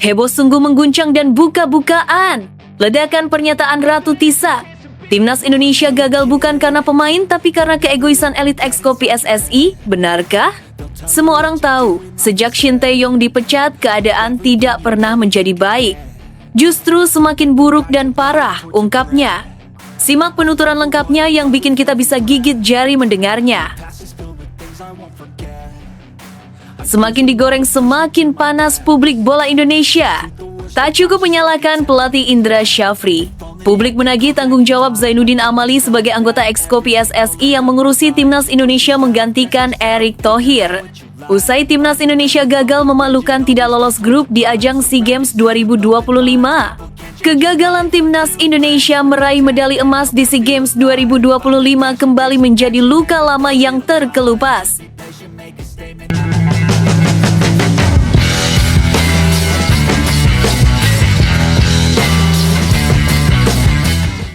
Heboh sungguh mengguncang dan buka-bukaan. Ledakan pernyataan Ratu Tisa. Timnas Indonesia gagal bukan karena pemain tapi karena keegoisan elit Exco PSSI, benarkah? Semua orang tahu, sejak Shin Tae-yong dipecat, keadaan tidak pernah menjadi baik. Justru semakin buruk dan parah, ungkapnya. Simak penuturan lengkapnya yang bikin kita bisa gigit jari mendengarnya. Semakin digoreng, semakin panas publik bola Indonesia. Tak cukup menyalahkan pelatih Indra Syafri. Publik menagih tanggung jawab Zainuddin Amali sebagai anggota Exco PSSI yang mengurusi Timnas Indonesia menggantikan Erick Thohir. Usai Timnas Indonesia gagal memalukan tidak lolos grup di ajang SEA Games 2025. Kegagalan Timnas Indonesia meraih medali emas di SEA Games 2025 kembali menjadi luka lama yang terkelupas.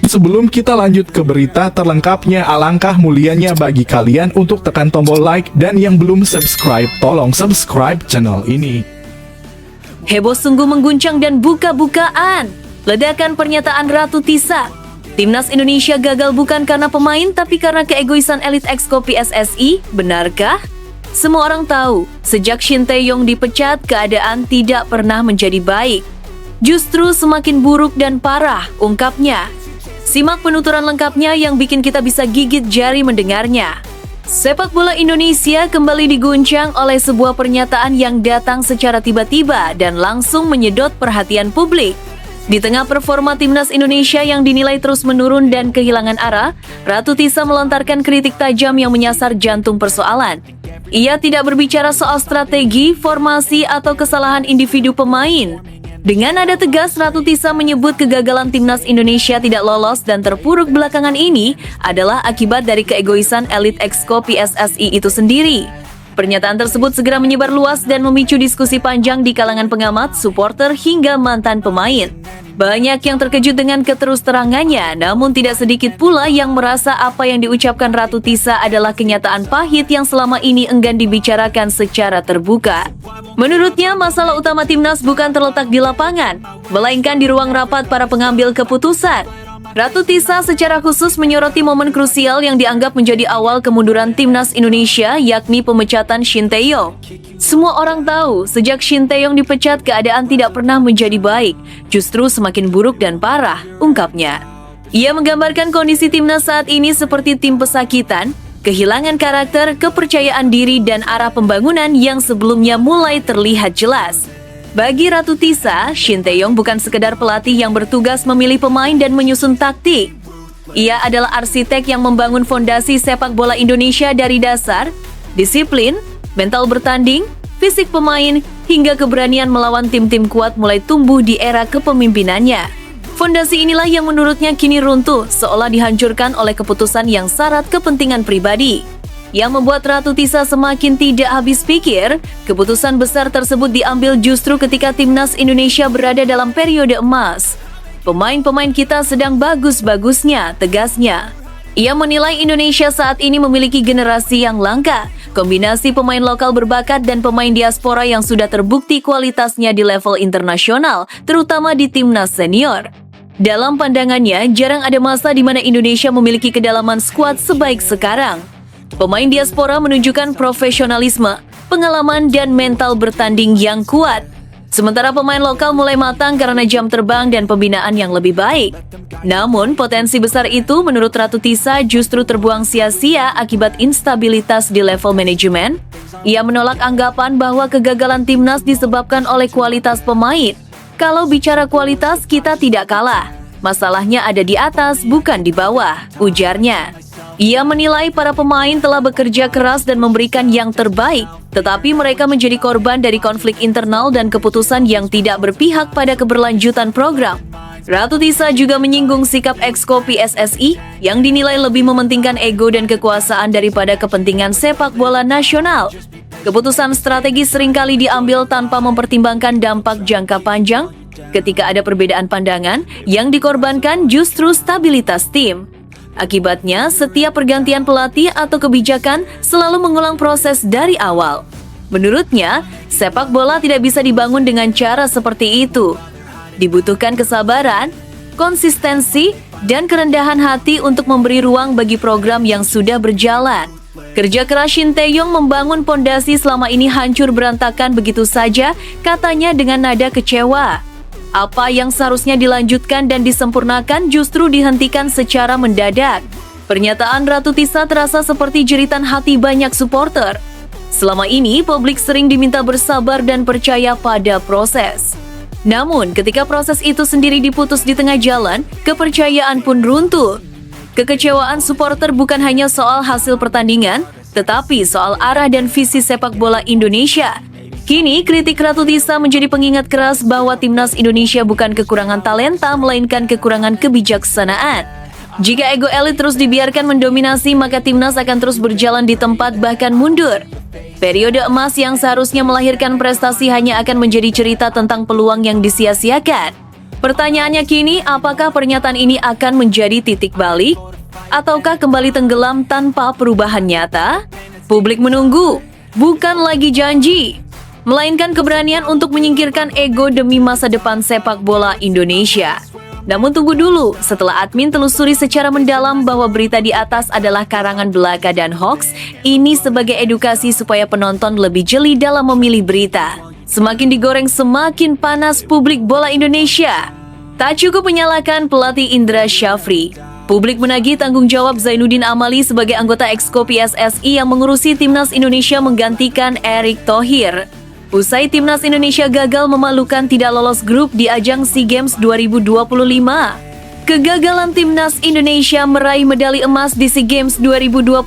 Sebelum kita lanjut ke berita terlengkapnya, alangkah mulianya bagi kalian untuk tekan tombol like dan yang belum subscribe, tolong subscribe channel ini. Heboh sungguh mengguncang dan buka-bukaan. Ledakan pernyataan Ratu Tisa. Timnas Indonesia gagal bukan karena pemain tapi karena keegoisan elit Exco PSSI, benarkah? Semua orang tahu, sejak Shin Tae-yong dipecat, keadaan tidak pernah menjadi baik. Justru semakin buruk dan parah, ungkapnya. Simak penuturan lengkapnya yang bikin kita bisa gigit jari mendengarnya. Sepak bola Indonesia kembali diguncang oleh sebuah pernyataan yang datang secara tiba-tiba dan langsung menyedot perhatian publik. Di tengah performa Timnas Indonesia yang dinilai terus menurun dan kehilangan arah, Ratu Tisa melontarkan kritik tajam yang menyasar jantung persoalan. Ia tidak berbicara soal strategi, formasi, atau kesalahan individu pemain. Dengan nada tegas, Ratu Tisa menyebut kegagalan Timnas Indonesia tidak lolos dan terpuruk belakangan ini adalah akibat dari keegoisan elit Exco PSSI itu sendiri. Pernyataan tersebut segera menyebar luas dan memicu diskusi panjang di kalangan pengamat, supporter, hingga mantan pemain. Banyak yang terkejut dengan keterus-terangannya, namun tidak sedikit pula yang merasa apa yang diucapkan Ratu Tisa adalah kenyataan pahit yang selama ini enggan dibicarakan secara terbuka. Menurutnya, masalah utama Timnas bukan terletak di lapangan, melainkan di ruang rapat para pengambil keputusan. Ratu Tisa secara khusus menyoroti momen krusial yang dianggap menjadi awal kemunduran Timnas Indonesia, yakni pemecatan Shin Tae-yong. Semua orang tahu, sejak Shin Tae-yong dipecat, keadaan tidak pernah menjadi baik, justru semakin buruk dan parah, ungkapnya. Ia menggambarkan kondisi Timnas saat ini seperti tim pesakitan, kehilangan karakter, kepercayaan diri, dan arah pembangunan yang sebelumnya mulai terlihat jelas. Bagi Ratu Tisa, Shin Tae-yong bukan sekedar pelatih yang bertugas memilih pemain dan menyusun taktik. Ia adalah arsitek yang membangun fondasi sepak bola Indonesia dari dasar, disiplin, mental bertanding, fisik pemain, hingga keberanian melawan tim-tim kuat mulai tumbuh di era kepemimpinannya. Fondasi inilah yang menurutnya kini runtuh, seolah dihancurkan oleh keputusan yang syarat kepentingan pribadi. Yang membuat Ratu Tisa semakin tidak habis pikir, keputusan besar tersebut diambil justru ketika Timnas Indonesia berada dalam periode emas. Pemain-pemain kita sedang bagus-bagusnya, tegasnya. Ia menilai Indonesia saat ini memiliki generasi yang langka, kombinasi pemain lokal berbakat dan pemain diaspora yang sudah terbukti kualitasnya di level internasional, terutama di Timnas senior. Dalam pandangannya, jarang ada masa di mana Indonesia memiliki kedalaman skuad sebaik sekarang. Pemain diaspora menunjukkan profesionalisme, pengalaman, dan mental bertanding yang kuat. Sementara pemain lokal mulai matang karena jam terbang dan pembinaan yang lebih baik. Namun, potensi besar itu menurut Ratu Tisa justru terbuang sia-sia akibat instabilitas di level manajemen. Ia menolak anggapan bahwa kegagalan Timnas disebabkan oleh kualitas pemain. Kalau bicara kualitas, kita tidak kalah. Masalahnya ada di atas, bukan di bawah, ujarnya. Ia menilai para pemain telah bekerja keras dan memberikan yang terbaik, tetapi mereka menjadi korban dari konflik internal dan keputusan yang tidak berpihak pada keberlanjutan program. Ratu Tisa juga menyinggung sikap Exco PSSI yang dinilai lebih mementingkan ego dan kekuasaan daripada kepentingan sepak bola nasional. Keputusan strategis seringkali diambil tanpa mempertimbangkan dampak jangka panjang. Ketika ada perbedaan pandangan, yang dikorbankan justru stabilitas tim. Akibatnya, setiap pergantian pelatih atau kebijakan selalu mengulang proses dari awal. Menurutnya, sepak bola tidak bisa dibangun dengan cara seperti itu. Dibutuhkan kesabaran, konsistensi, dan kerendahan hati untuk memberi ruang bagi program yang sudah berjalan. Kerja keras Shin Tae-yong membangun pondasi selama ini hancur berantakan begitu saja, katanya dengan nada kecewa. Apa yang seharusnya dilanjutkan dan disempurnakan justru dihentikan secara mendadak. Pernyataan Ratu Tisa terasa seperti jeritan hati banyak supporter. Selama ini, publik sering diminta bersabar dan percaya pada proses. Namun, ketika proses itu sendiri diputus di tengah jalan, kepercayaan pun runtuh. Kekecewaan supporter bukan hanya soal hasil pertandingan, tetapi soal arah dan visi sepak bola Indonesia. Kini, kritik Ratu Tisa menjadi pengingat keras bahwa timnas Indonesia bukan kekurangan talenta, melainkan kekurangan kebijaksanaan. Jika ego elit terus dibiarkan mendominasi, maka timnas akan terus berjalan di tempat bahkan mundur. Periode emas yang seharusnya melahirkan prestasi hanya akan menjadi cerita tentang peluang yang disia-siakan. Pertanyaannya kini, apakah pernyataan ini akan menjadi titik balik? Ataukah kembali tenggelam tanpa perubahan nyata? Publik menunggu, bukan lagi janji, melainkan keberanian untuk menyingkirkan ego demi masa depan sepak bola Indonesia. Namun tunggu dulu, setelah admin telusuri secara mendalam bahwa berita di atas adalah karangan belaka dan hoax, ini sebagai edukasi supaya penonton lebih jeli dalam memilih berita. Semakin digoreng, semakin panas publik bola Indonesia. Tak cukup menyalahkan pelatih Indra Syafri. Publik menagih tanggung jawab Zainuddin Amali sebagai anggota Exco PSSI yang mengurusi timnas Indonesia menggantikan Erick Thohir. Usai timnas Indonesia gagal memalukan tidak lolos grup di ajang SEA Games 2025. Kegagalan timnas Indonesia meraih medali emas di SEA Games 2025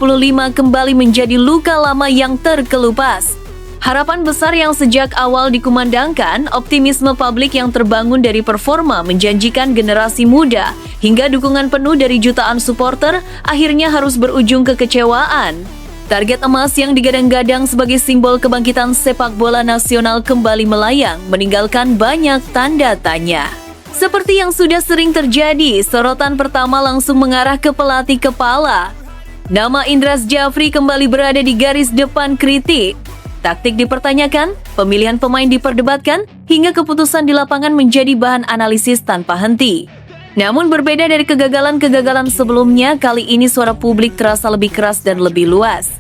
kembali menjadi luka lama yang terkelupas. Harapan besar yang sejak awal dikumandangkan, optimisme publik yang terbangun dari performa menjanjikan generasi muda, hingga dukungan penuh dari jutaan supporter, akhirnya harus berujung kekecewaan. Target emas yang digadang-gadang sebagai simbol kebangkitan sepak bola nasional kembali melayang, meninggalkan banyak tanda tanya. Seperti yang sudah sering terjadi, sorotan pertama langsung mengarah ke pelatih kepala. Nama Indra Syafri kembali berada di garis depan kritik. Taktik dipertanyakan, pemilihan pemain diperdebatkan, hingga keputusan di lapangan menjadi bahan analisis tanpa henti. Namun berbeda dari kegagalan-kegagalan sebelumnya, kali ini suara publik terasa lebih keras dan lebih luas.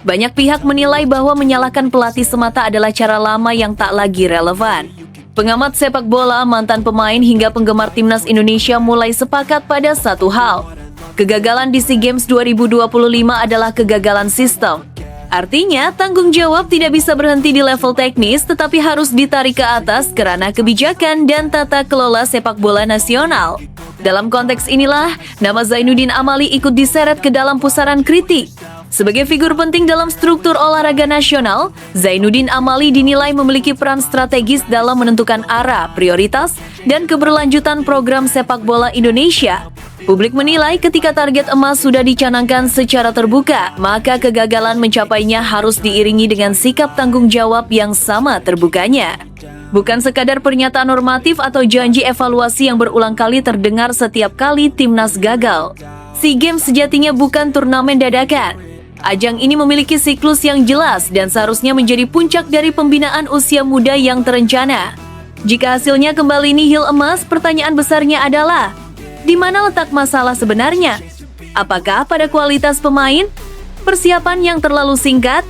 Banyak pihak menilai bahwa menyalahkan pelatih semata adalah cara lama yang tak lagi relevan. Pengamat sepak bola, mantan pemain hingga penggemar timnas Indonesia mulai sepakat pada satu hal. Kegagalan di SEA Games 2025 adalah kegagalan sistem. Artinya, tanggung jawab tidak bisa berhenti di level teknis, tetapi harus ditarik ke atas ke ranah kebijakan dan tata kelola sepak bola nasional. Dalam konteks inilah, nama Zainuddin Amali ikut diseret ke dalam pusaran kritik. Sebagai figur penting dalam struktur olahraga nasional, Zainuddin Amali dinilai memiliki peran strategis dalam menentukan arah, prioritas, dan keberlanjutan program sepak bola Indonesia. Publik menilai ketika target emas sudah dicanangkan secara terbuka, maka kegagalan mencapainya harus diiringi dengan sikap tanggung jawab yang sama terbukanya. Bukan sekadar pernyataan normatif atau janji evaluasi yang berulang kali terdengar setiap kali timnas gagal. SEA Games sejatinya bukan turnamen dadakan. Ajang ini memiliki siklus yang jelas dan seharusnya menjadi puncak dari pembinaan usia muda yang terencana. Jika hasilnya kembali nihil emas, pertanyaan besarnya adalah, di mana letak masalah sebenarnya? Apakah pada kualitas pemain, persiapan yang terlalu singkat,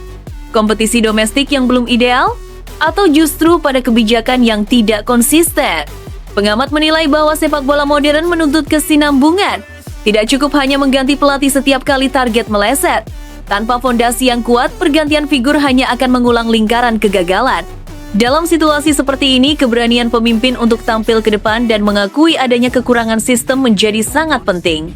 kompetisi domestik yang belum ideal, atau justru pada kebijakan yang tidak konsisten? Pengamat menilai bahwa sepak bola modern menuntut kesinambungan. Tidak cukup hanya mengganti pelatih setiap kali target meleset. Tanpa fondasi yang kuat, pergantian figur hanya akan mengulang lingkaran kegagalan. Dalam situasi seperti ini, keberanian pemimpin untuk tampil ke depan dan mengakui adanya kekurangan sistem menjadi sangat penting.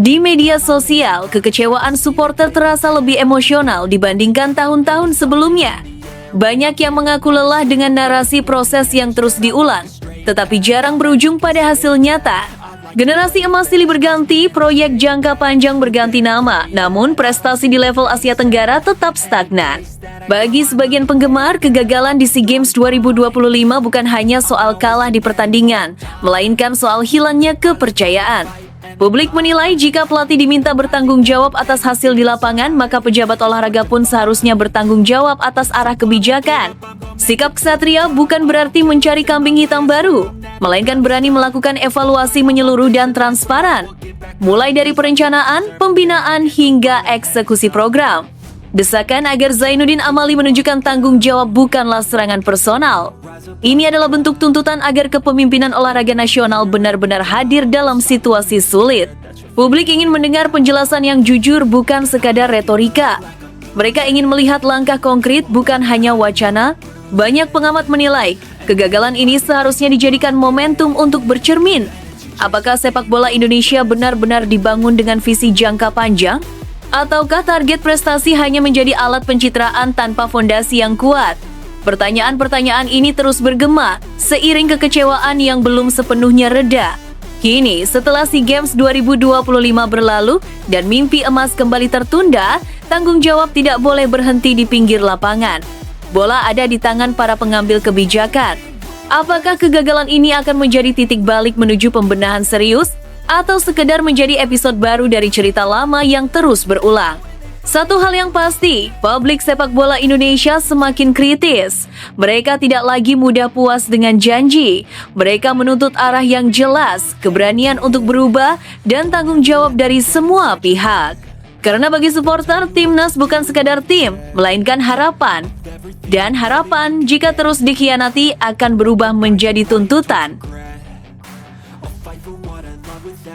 Di media sosial, kekecewaan supporter terasa lebih emosional dibandingkan tahun-tahun sebelumnya. Banyak yang mengaku lelah dengan narasi proses yang terus diulang, tetapi jarang berujung pada hasil nyata. Generasi emas silih berganti, proyek jangka panjang berganti nama, namun prestasi di level Asia Tenggara tetap stagnan. Bagi sebagian penggemar, kegagalan di SEA Games 2025 bukan hanya soal kalah di pertandingan, melainkan soal hilangnya kepercayaan. Publik menilai jika pelatih diminta bertanggung jawab atas hasil di lapangan, maka pejabat olahraga pun seharusnya bertanggung jawab atas arah kebijakan. Sikap ksatria bukan berarti mencari kambing hitam baru, melainkan berani melakukan evaluasi menyeluruh dan transparan, mulai dari perencanaan, pembinaan, hingga eksekusi program. Desakan agar Zainuddin Amali menunjukkan tanggung jawab bukanlah serangan personal. Ini adalah bentuk tuntutan agar kepemimpinan olahraga nasional benar-benar hadir dalam situasi sulit. Publik ingin mendengar penjelasan yang jujur, bukan sekadar retorika. Mereka ingin melihat langkah konkret, bukan hanya wacana. Banyak pengamat menilai, kegagalan ini seharusnya dijadikan momentum untuk bercermin. Apakah sepak bola Indonesia benar-benar dibangun dengan visi jangka panjang? Ataukah target prestasi hanya menjadi alat pencitraan tanpa fondasi yang kuat? Pertanyaan-pertanyaan ini terus bergema seiring kekecewaan yang belum sepenuhnya reda. Kini, setelah SEA Games 2025 berlalu dan mimpi emas kembali tertunda, tanggung jawab tidak boleh berhenti di pinggir lapangan. Bola ada di tangan para pengambil kebijakan. Apakah kegagalan ini akan menjadi titik balik menuju pembenahan serius? Atau sekedar menjadi episode baru dari cerita lama yang terus berulang? Satu hal yang pasti, publik sepak bola Indonesia semakin kritis. Mereka tidak lagi mudah puas dengan janji. Mereka menuntut arah yang jelas, keberanian untuk berubah, dan tanggung jawab dari semua pihak. Karena bagi supporter, timnas bukan sekadar tim, melainkan harapan. Dan harapan, jika terus dikhianati, akan berubah menjadi tuntutan.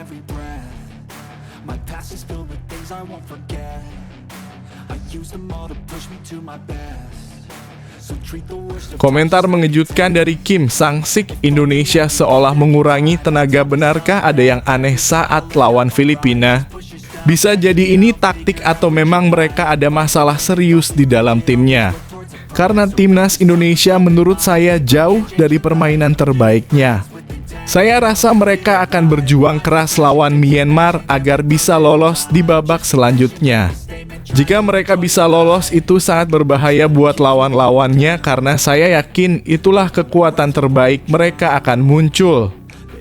Every breath, my past is filled with things I won't forget. I use them all to push me to my best. So treat the worst of Komentar mengejutkan dari Kim Sang-sik, Indonesia seolah mengurangi tenaga. Benarkah ada yang aneh saat lawan Filipina? Bisa jadi ini taktik atau memang mereka ada masalah serius di dalam timnya? Karena timnas Indonesia menurut saya jauh dari permainan terbaiknya. Saya rasa mereka akan berjuang keras lawan Myanmar agar bisa lolos di babak selanjutnya. Jika mereka bisa lolos, itu sangat berbahaya buat lawan-lawannya karena saya yakin itulah kekuatan terbaik mereka akan muncul.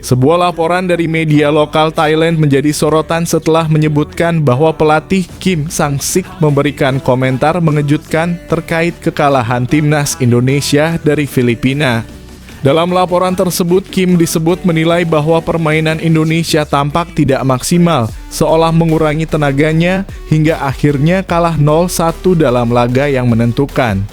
Sebuah laporan dari media lokal Thailand menjadi sorotan setelah menyebutkan bahwa pelatih Kim Sang-sik memberikan komentar mengejutkan terkait kekalahan timnas Indonesia dari Filipina. Dalam laporan tersebut, Kim disebut menilai bahwa permainan Indonesia tampak tidak maksimal, seolah mengurangi tenaganya hingga akhirnya kalah 0-1 dalam laga yang menentukan.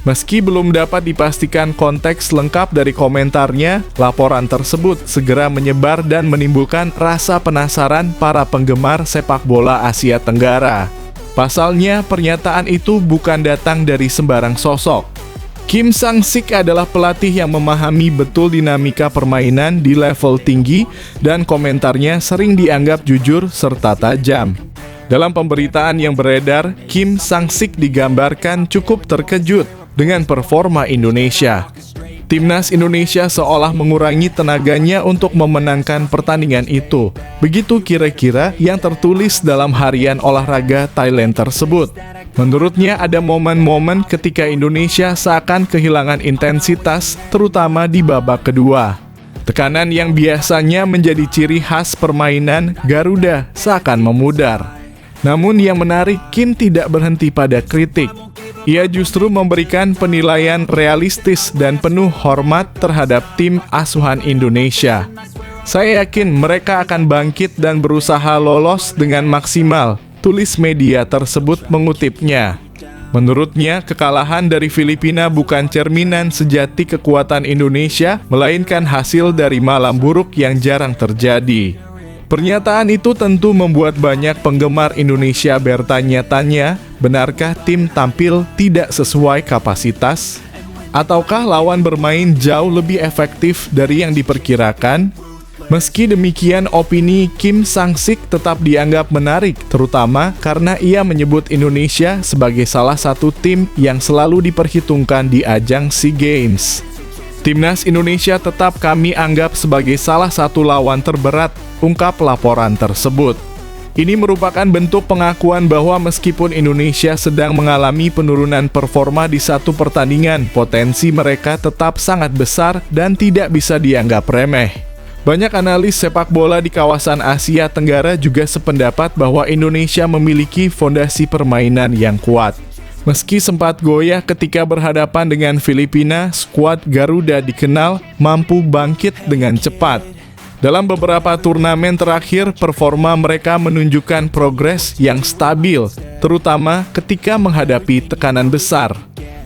Meski belum dapat dipastikan konteks lengkap dari komentarnya, laporan tersebut segera menyebar dan menimbulkan rasa penasaran para penggemar sepak bola Asia Tenggara. Pasalnya, pernyataan itu bukan datang dari sembarang sosok. Kim Sang-sik adalah pelatih yang memahami betul dinamika permainan di level tinggi dan komentarnya sering dianggap jujur serta tajam. Dalam pemberitaan yang beredar, Kim Sang-sik digambarkan cukup terkejut dengan performa Indonesia. Timnas Indonesia seolah mengurangi tenaganya untuk memenangkan pertandingan itu. Begitu kira-kira yang tertulis dalam harian olahraga Thailand tersebut. Menurutnya ada momen-momen ketika Indonesia seakan kehilangan intensitas, terutama di babak kedua. Tekanan yang biasanya menjadi ciri khas permainan Garuda seakan memudar. Namun yang menarik, Kim tidak berhenti pada kritik. Ia justru memberikan penilaian realistis dan penuh hormat terhadap tim asuhan Indonesia. Saya yakin mereka akan bangkit dan berusaha lolos dengan maksimal, tulis media tersebut mengutipnya. Menurutnya, kekalahan dari Filipina bukan cerminan sejati kekuatan Indonesia, melainkan hasil dari malam buruk yang jarang terjadi. Pernyataan itu tentu membuat banyak penggemar Indonesia bertanya-tanya, benarkah tim tampil tidak sesuai kapasitas? Ataukah lawan bermain jauh lebih efektif dari yang diperkirakan? Meski demikian, opini Kim Sang-sik tetap dianggap menarik, terutama karena ia menyebut Indonesia sebagai salah satu tim yang selalu diperhitungkan di ajang SEA Games. Timnas Indonesia tetap kami anggap sebagai salah satu lawan terberat, ungkap laporan tersebut. Ini merupakan bentuk pengakuan bahwa meskipun Indonesia sedang mengalami penurunan performa di satu pertandingan, potensi mereka tetap sangat besar dan tidak bisa dianggap remeh. Banyak analis sepak bola di kawasan Asia Tenggara juga sependapat bahwa Indonesia memiliki fondasi permainan yang kuat. Meski sempat goyah ketika berhadapan dengan Filipina, skuad Garuda dikenal mampu bangkit dengan cepat. Dalam beberapa turnamen terakhir, performa mereka menunjukkan progres yang stabil, terutama ketika menghadapi tekanan besar.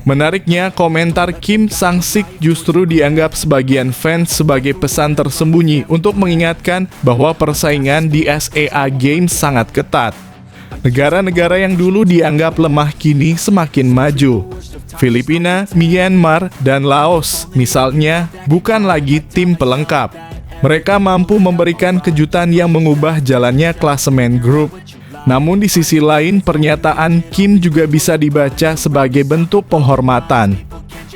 Menariknya, komentar Kim Sang-sik justru dianggap sebagian fans sebagai pesan tersembunyi untuk mengingatkan bahwa persaingan di SEA Games sangat ketat. Negara-negara yang dulu dianggap lemah kini semakin maju. Filipina, Myanmar, dan Laos, misalnya, bukan lagi tim pelengkap. Mereka mampu memberikan kejutan yang mengubah jalannya klasemen grup. Namun di sisi lain, pernyataan Kim juga bisa dibaca sebagai bentuk penghormatan.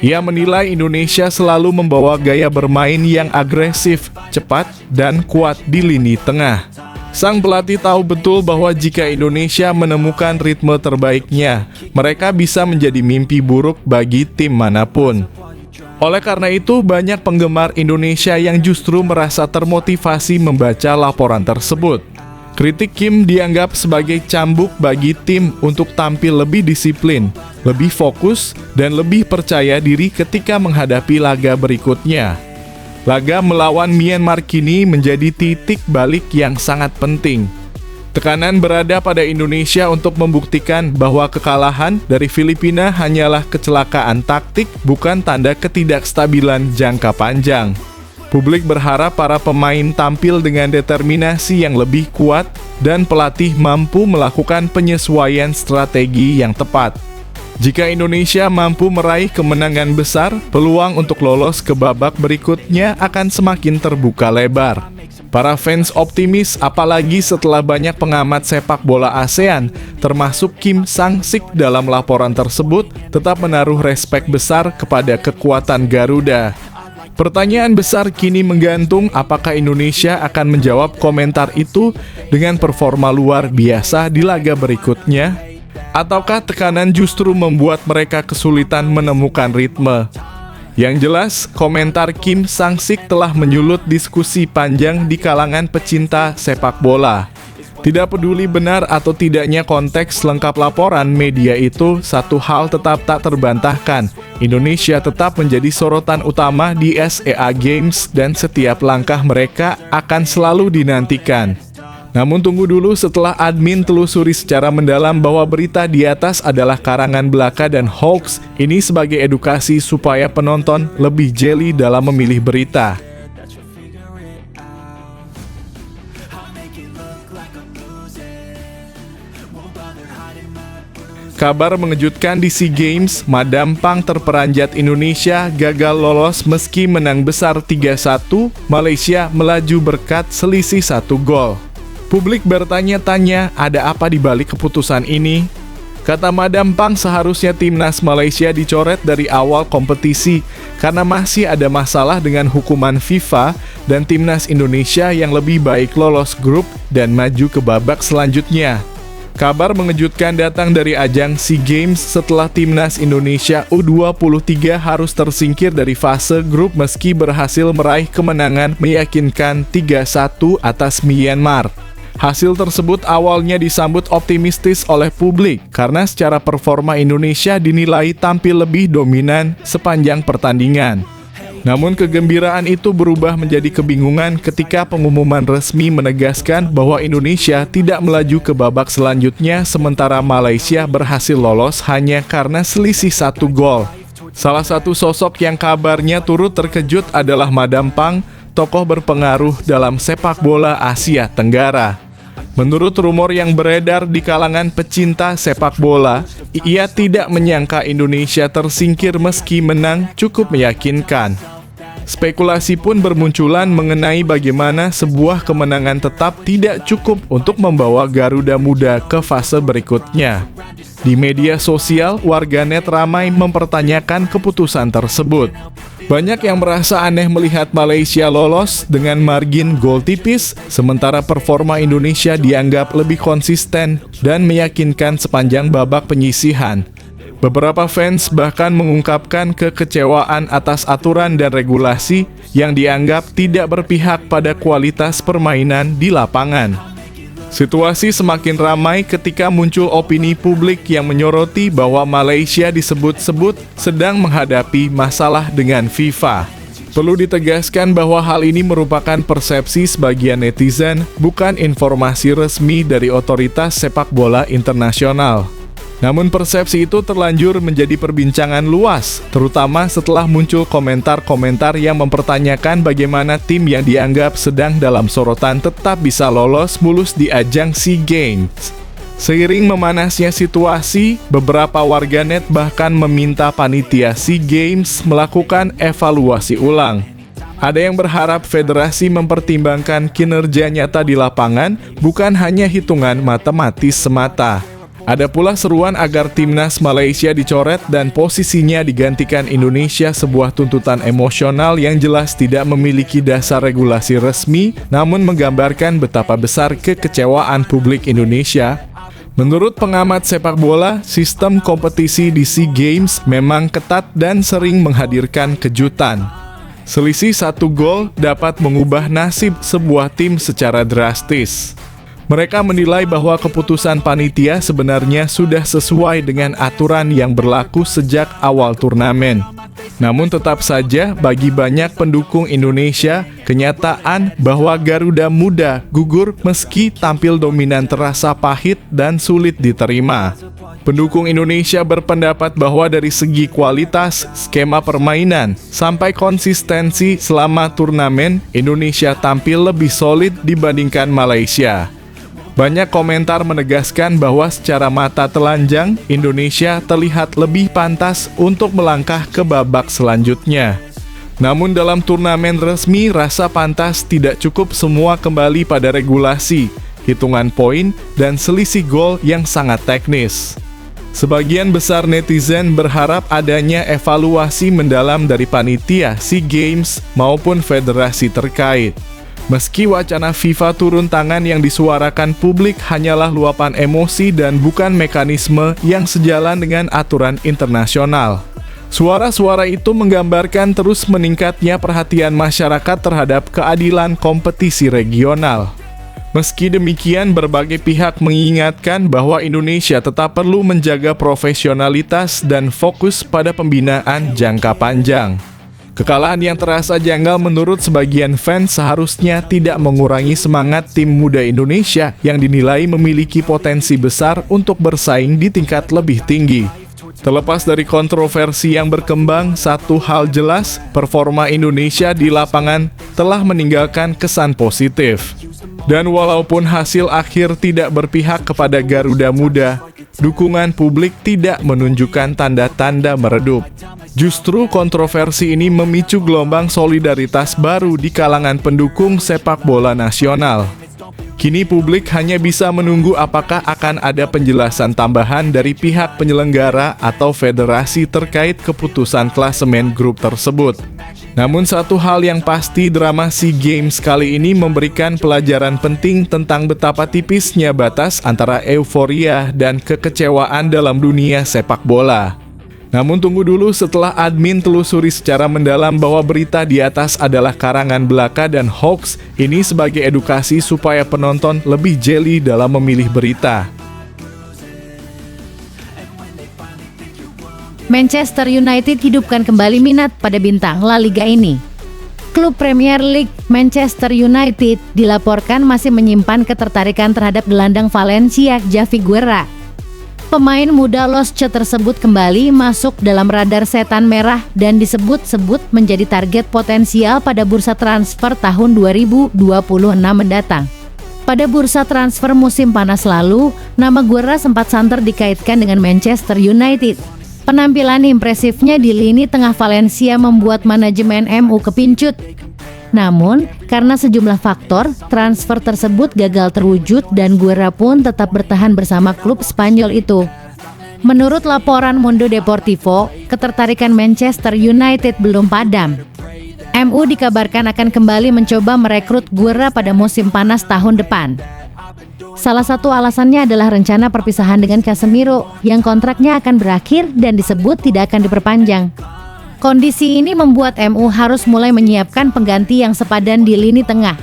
Ia menilai Indonesia selalu membawa gaya bermain yang agresif, cepat, dan kuat di lini tengah. Sang pelatih tahu betul bahwa jika Indonesia menemukan ritme terbaiknya, mereka bisa menjadi mimpi buruk bagi tim manapun. Oleh karena itu, banyak penggemar Indonesia yang justru merasa termotivasi membaca laporan tersebut. Kritik Kim dianggap sebagai cambuk bagi tim untuk tampil lebih disiplin, lebih fokus, dan lebih percaya diri ketika menghadapi laga berikutnya. Laga melawan Myanmar kini menjadi titik balik yang sangat penting. Tekanan berada pada Indonesia untuk membuktikan bahwa kekalahan dari Filipina hanyalah kecelakaan taktik, bukan tanda ketidakstabilan jangka panjang. Publik berharap para pemain tampil dengan determinasi yang lebih kuat dan pelatih mampu melakukan penyesuaian strategi yang tepat. Jika Indonesia mampu meraih kemenangan besar, peluang untuk lolos ke babak berikutnya akan semakin terbuka lebar. Para fans optimis, apalagi setelah banyak pengamat sepak bola ASEAN, termasuk Kim Sang-sik dalam laporan tersebut, tetap menaruh respek besar kepada kekuatan Garuda. Pertanyaan besar kini menggantung apakah Indonesia akan menjawab komentar itu dengan performa luar biasa di laga berikutnya, ataukah tekanan justru membuat mereka kesulitan menemukan ritme. Yang jelas, komentar Kim Sang-sik telah menyulut diskusi panjang di kalangan pecinta sepak bola. Tidak peduli benar atau tidaknya konteks lengkap laporan media itu, satu hal tetap tak terbantahkan. Indonesia tetap menjadi sorotan utama di SEA Games dan setiap langkah mereka akan selalu dinantikan. Namun tunggu dulu, setelah admin telusuri secara mendalam bahwa berita di atas adalah karangan belaka dan hoax, ini sebagai edukasi supaya penonton lebih jeli dalam memilih berita. Kabar mengejutkan di SEA Games, Madam Pang terperanjat Indonesia gagal lolos meski menang besar 3-1, Malaysia melaju berkat selisih 1 gol. Publik bertanya-tanya, ada apa di balik keputusan ini? Kata Madam Pang, seharusnya timnas Malaysia dicoret dari awal kompetisi karena masih ada masalah dengan hukuman FIFA dan timnas Indonesia yang lebih baik lolos grup dan maju ke babak selanjutnya. Kabar mengejutkan datang dari ajang SEA Games setelah timnas Indonesia U23 harus tersingkir dari fase grup meski berhasil meraih kemenangan meyakinkan 3-1 atas Myanmar. Hasil tersebut awalnya disambut optimistis oleh publik karena secara performa Indonesia dinilai tampil lebih dominan sepanjang pertandingan. Namun kegembiraan itu berubah menjadi kebingungan ketika pengumuman resmi menegaskan bahwa Indonesia tidak melaju ke babak selanjutnya sementara Malaysia berhasil lolos hanya karena selisih 1 gol. Salah satu sosok yang kabarnya turut terkejut adalah Madam Pang, tokoh berpengaruh dalam sepak bola Asia Tenggara. Menurut rumor yang beredar di kalangan pecinta sepak bola, ia tidak menyangka Indonesia tersingkir meski menang cukup meyakinkan. Spekulasi pun bermunculan mengenai bagaimana sebuah kemenangan tetap tidak cukup untuk membawa Garuda Muda ke fase berikutnya. Di media sosial, warganet ramai mempertanyakan keputusan tersebut. Banyak yang merasa aneh melihat Malaysia lolos dengan margin gol tipis, sementara performa Indonesia dianggap lebih konsisten dan meyakinkan sepanjang babak penyisihan. Beberapa fans bahkan mengungkapkan kekecewaan atas aturan dan regulasi yang dianggap tidak berpihak pada kualitas permainan di lapangan. Situasi semakin ramai ketika muncul opini publik yang menyoroti bahwa Malaysia disebut-sebut sedang menghadapi masalah dengan FIFA. Perlu ditegaskan bahwa hal ini merupakan persepsi sebagian netizen, bukan informasi resmi dari otoritas sepak bola internasional. Namun persepsi itu terlanjur menjadi perbincangan luas, terutama setelah muncul komentar-komentar yang mempertanyakan bagaimana tim yang dianggap sedang dalam sorotan tetap bisa lolos mulus di ajang SEA Games. Seiring memanasnya situasi, beberapa warganet bahkan meminta panitia SEA Games melakukan evaluasi ulang. Ada yang berharap federasi mempertimbangkan kinerja nyata di lapangan, bukan hanya hitungan matematis semata. Ada pula seruan agar timnas Malaysia dicoret dan posisinya digantikan Indonesia, sebuah tuntutan emosional yang jelas tidak memiliki dasar regulasi resmi, namun menggambarkan betapa besar kekecewaan publik Indonesia. Menurut pengamat sepak bola, sistem kompetisi di SEA Games memang ketat dan sering menghadirkan kejutan. Selisih 1 gol dapat mengubah nasib sebuah tim secara drastis. Mereka menilai bahwa keputusan panitia sebenarnya sudah sesuai dengan aturan yang berlaku sejak awal turnamen. Namun tetap saja bagi banyak pendukung Indonesia, kenyataan bahwa Garuda Muda gugur meski tampil dominan terasa pahit dan sulit diterima. Pendukung Indonesia berpendapat bahwa dari segi kualitas, skema permainan, sampai konsistensi selama turnamen, Indonesia tampil lebih solid dibandingkan Malaysia. Banyak komentar menegaskan bahwa secara mata telanjang, Indonesia terlihat lebih pantas untuk melangkah ke babak selanjutnya. Namun dalam turnamen resmi, rasa pantas tidak cukup, semua kembali pada regulasi, hitungan poin, dan selisih gol yang sangat teknis. Sebagian besar netizen berharap adanya evaluasi mendalam dari panitia SEA Games maupun federasi terkait. Meski wacana FIFA turun tangan yang disuarakan publik hanyalah luapan emosi dan bukan mekanisme yang sejalan dengan aturan internasional. Suara-suara itu menggambarkan terus meningkatnya perhatian masyarakat terhadap keadilan kompetisi regional. Meski demikian, berbagai pihak mengingatkan bahwa Indonesia tetap perlu menjaga profesionalitas dan fokus pada pembinaan jangka panjang. Kekalahan yang terasa janggal menurut sebagian fans seharusnya tidak mengurangi semangat tim muda Indonesia yang dinilai memiliki potensi besar untuk bersaing di tingkat lebih tinggi. Terlepas dari kontroversi yang berkembang, satu hal jelas, performa Indonesia di lapangan telah meninggalkan kesan positif. Dan walaupun hasil akhir tidak berpihak kepada Garuda Muda, dukungan publik tidak menunjukkan tanda-tanda meredup. Justru kontroversi ini memicu gelombang solidaritas baru di kalangan pendukung sepak bola nasional. Kini publik hanya bisa menunggu apakah akan ada penjelasan tambahan dari pihak penyelenggara atau federasi terkait keputusan klasemen grup tersebut. Namun satu hal yang pasti, drama SEA Games kali ini memberikan pelajaran penting tentang betapa tipisnya batas antara euforia dan kekecewaan dalam dunia sepak bola. Namun tunggu dulu, setelah admin telusuri secara mendalam bahwa berita di atas adalah karangan belaka dan hoax, ini sebagai edukasi supaya penonton lebih jeli dalam memilih berita. Manchester United hidupkan kembali minat pada bintang La Liga ini. Klub Premier League Manchester United dilaporkan masih menyimpan ketertarikan terhadap gelandang Valencia Javi Guerra. Pemain muda Losce tersebut kembali masuk dalam radar setan merah dan disebut-sebut menjadi target potensial pada bursa transfer tahun 2026 mendatang. Pada bursa transfer musim panas lalu, nama Guerra sempat santer dikaitkan dengan Manchester United. Penampilan impresifnya di lini tengah Valencia membuat manajemen MU kepincut. Namun, karena sejumlah faktor, transfer tersebut gagal terwujud dan Guerra pun tetap bertahan bersama klub Spanyol itu. Menurut laporan Mundo Deportivo, ketertarikan Manchester United belum padam. MU dikabarkan akan kembali mencoba merekrut Guerra pada musim panas tahun depan. Salah satu alasannya adalah rencana perpisahan dengan Casemiro yang kontraknya akan berakhir dan disebut tidak akan diperpanjang. Kondisi ini membuat MU harus mulai menyiapkan pengganti yang sepadan di lini tengah.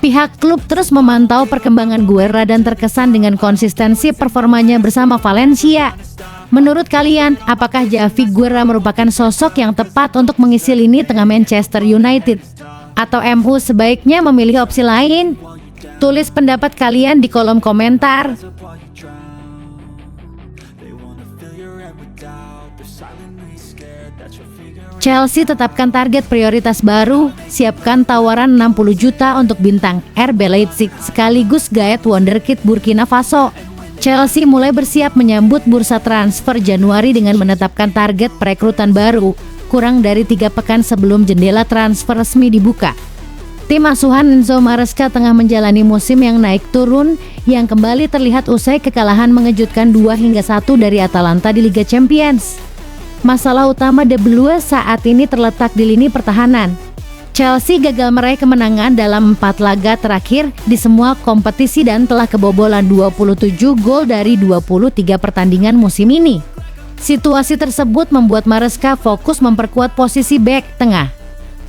Pihak klub terus memantau perkembangan Guerra dan terkesan dengan konsistensi performanya bersama Valencia. Menurut kalian, apakah Javi Guerra merupakan sosok yang tepat untuk mengisi lini tengah Manchester United? Atau MU sebaiknya memilih opsi lain? Tulis pendapat kalian di kolom komentar. Chelsea tetapkan target prioritas baru, siapkan tawaran 60 juta untuk bintang RB Leipzig sekaligus gaet wonderkid Burkina Faso. Chelsea mulai bersiap menyambut bursa transfer Januari dengan menetapkan target perekrutan baru, kurang dari 3 pekan sebelum jendela transfer resmi dibuka. Tim asuhan Enzo Maresca tengah menjalani musim yang naik turun, yang kembali terlihat usai kekalahan mengejutkan 2-1 dari Atalanta di Liga Champions. Masalah utama The Blues saat ini terletak di lini pertahanan. Chelsea gagal meraih kemenangan dalam 4 laga terakhir di semua kompetisi dan telah kebobolan 27 gol dari 23 pertandingan musim ini. Situasi tersebut membuat Maresca fokus memperkuat posisi bek tengah.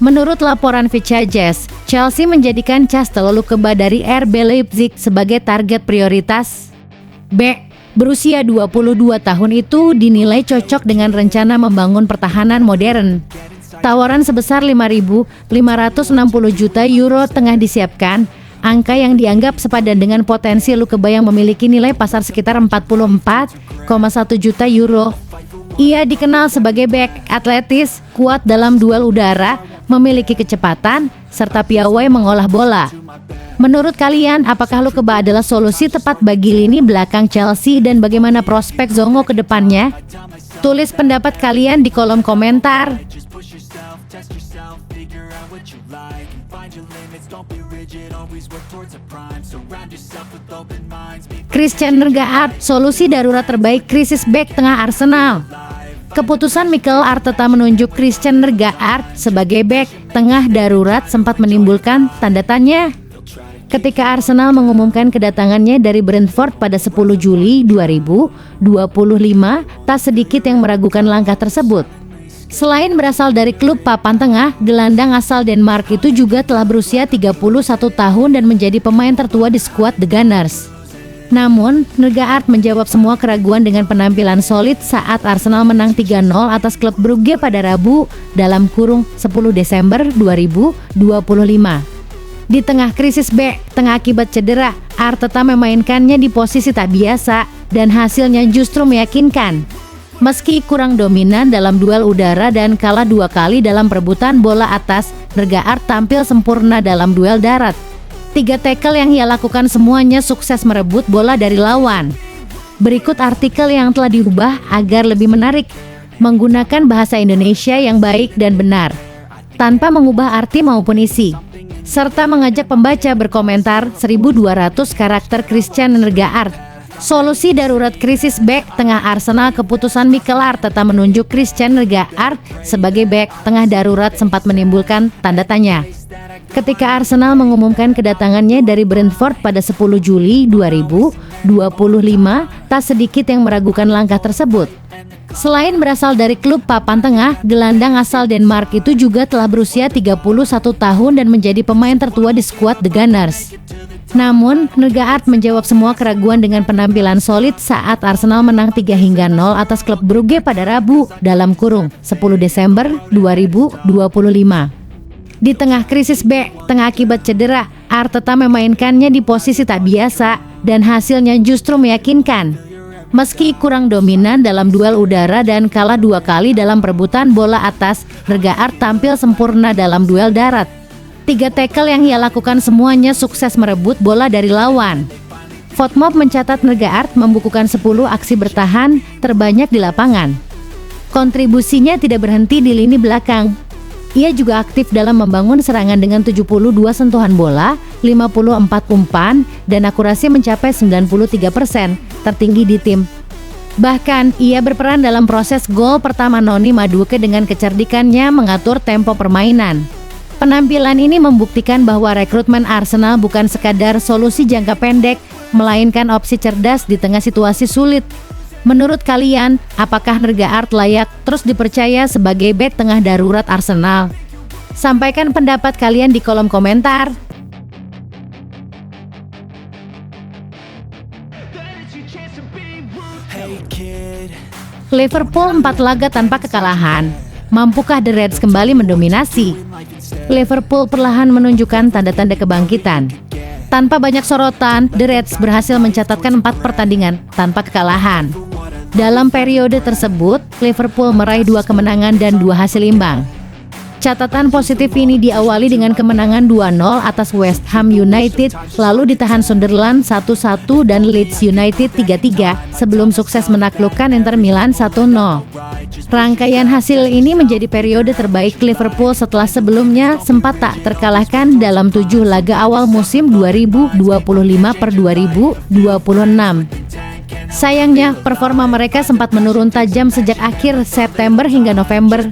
Menurut laporan Vichajes, Chelsea menjadikan Chasteloulukeba dari RB Leipzig sebagai target prioritas. Bek berusia 22 tahun itu dinilai cocok dengan rencana membangun pertahanan modern. Tawaran sebesar 5.560 juta euro tengah disiapkan, angka yang dianggap sepadan dengan potensi Lukeba yang memiliki nilai pasar sekitar 44,1 juta euro. Ia dikenal sebagai bek atletis, kuat dalam duel udara, memiliki kecepatan, serta piawai mengolah bola. Menurut kalian, apakah Lukeba adalah solusi tepat bagi lini belakang Chelsea dan bagaimana prospek Zongo ke depannya? Tulis pendapat kalian di kolom komentar. Christian Nergaard, solusi darurat terbaik krisis bek tengah Arsenal. Keputusan Mikel Arteta menunjuk Christian Nergaard sebagai bek tengah darurat sempat menimbulkan tanda tanya. Ketika Arsenal mengumumkan kedatangannya dari Brentford pada 10 Juli 2025, tak sedikit yang meragukan langkah tersebut. Selain berasal dari klub papan tengah, gelandang asal Denmark itu juga telah berusia 31 tahun dan menjadi pemain tertua di skuad The Gunners. Namun, Nergaard menjawab semua keraguan dengan penampilan solid saat Arsenal menang 3-0 atas klub Brugge pada Rabu dalam kurung 10 Desember 2025. Di tengah krisis bek tengah akibat cedera, Arteta memainkannya di posisi tak biasa dan hasilnya justru meyakinkan. Meski kurang dominan dalam duel udara dan kalah 2 kali dalam perebutan bola atas, Nergaard tampil sempurna dalam duel darat. 3 tackle yang ia lakukan semuanya sukses merebut bola dari lawan. Berikut artikel yang telah diubah agar lebih menarik, menggunakan bahasa Indonesia yang baik dan benar, tanpa mengubah arti maupun isi, serta mengajak pembaca berkomentar. 1.200 karakter Christian Nergaard. Solusi darurat krisis bek tengah Arsenal. Keputusan Mikel Arteta menunjuk Christian Nergaard sebagai bek tengah darurat sempat menimbulkan tanda tanya. Ketika Arsenal mengumumkan kedatangannya dari Brentford pada 10 Juli 2025, tak sedikit yang meragukan langkah tersebut. Selain berasal dari klub papan tengah, gelandang asal Denmark itu juga telah berusia 31 tahun dan menjadi pemain tertua di skuad The Gunners. Namun, Nergaard menjawab semua keraguan dengan penampilan solid saat Arsenal menang 3-0 atas klub Brugge pada Rabu dalam kurung 10 Desember 2025. Di tengah krisis bek tengah akibat cedera, Arteta memainkannya di posisi tak biasa dan hasilnya justru meyakinkan. Meski kurang dominan dalam duel udara dan kalah 2 kali dalam perebutan bola atas, Nergaard tampil sempurna dalam duel darat. 3 tackle yang ia lakukan semuanya sukses merebut bola dari lawan. Fotmob mencatat Nergaard membukukan 10 aksi bertahan terbanyak di lapangan. Kontribusinya tidak berhenti di lini belakang. Ia juga aktif dalam membangun serangan dengan 72 sentuhan bola, 54 umpan, dan akurasi mencapai 93%, tertinggi di tim. Bahkan, ia berperan dalam proses gol pertama Noni Madueke dengan kecerdikannya mengatur tempo permainan. Penampilan ini membuktikan bahwa rekrutmen Arsenal bukan sekadar solusi jangka pendek, melainkan opsi cerdas di tengah situasi sulit. Menurut kalian, apakah Nergaard layak terus dipercaya sebagai bek tengah darurat Arsenal? Sampaikan pendapat kalian di kolom komentar. Hey kid, Liverpool 4 laga tanpa kekalahan. Mampukah The Reds kembali mendominasi? Liverpool perlahan menunjukkan tanda-tanda kebangkitan. Tanpa banyak sorotan, The Reds berhasil mencatatkan 4 pertandingan tanpa kekalahan. Dalam periode tersebut, Liverpool meraih 2 kemenangan dan 2 hasil imbang. Catatan positif ini diawali dengan kemenangan 2-0 atas West Ham United, lalu ditahan Sunderland 1-1 dan Leeds United 3-3 sebelum sukses menaklukkan Inter Milan 1-0. Rangkaian hasil ini menjadi periode terbaik Liverpool setelah sebelumnya sempat tak terkalahkan dalam 7 laga awal musim 2025/2026. Sayangnya, performa mereka sempat menurun tajam sejak akhir September hingga November.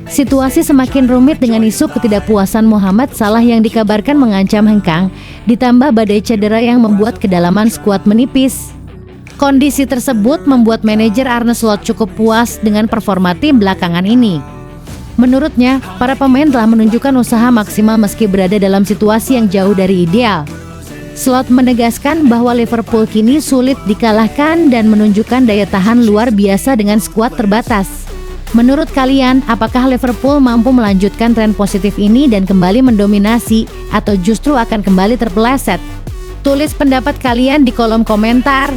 Situasi semakin rumit dengan isu ketidakpuasan Mohamed Salah yang dikabarkan mengancam hengkang, ditambah badai cedera yang membuat kedalaman skuad menipis. Kondisi tersebut membuat manajer Arne Slot cukup puas dengan performa tim belakangan ini. Menurutnya, para pemain telah menunjukkan usaha maksimal meski berada dalam situasi yang jauh dari ideal. Slot menegaskan bahwa Liverpool kini sulit dikalahkan dan menunjukkan daya tahan luar biasa dengan skuad terbatas. Menurut kalian, apakah Liverpool mampu melanjutkan tren positif ini dan kembali mendominasi atau justru akan kembali terpeleset? Tulis pendapat kalian di kolom komentar.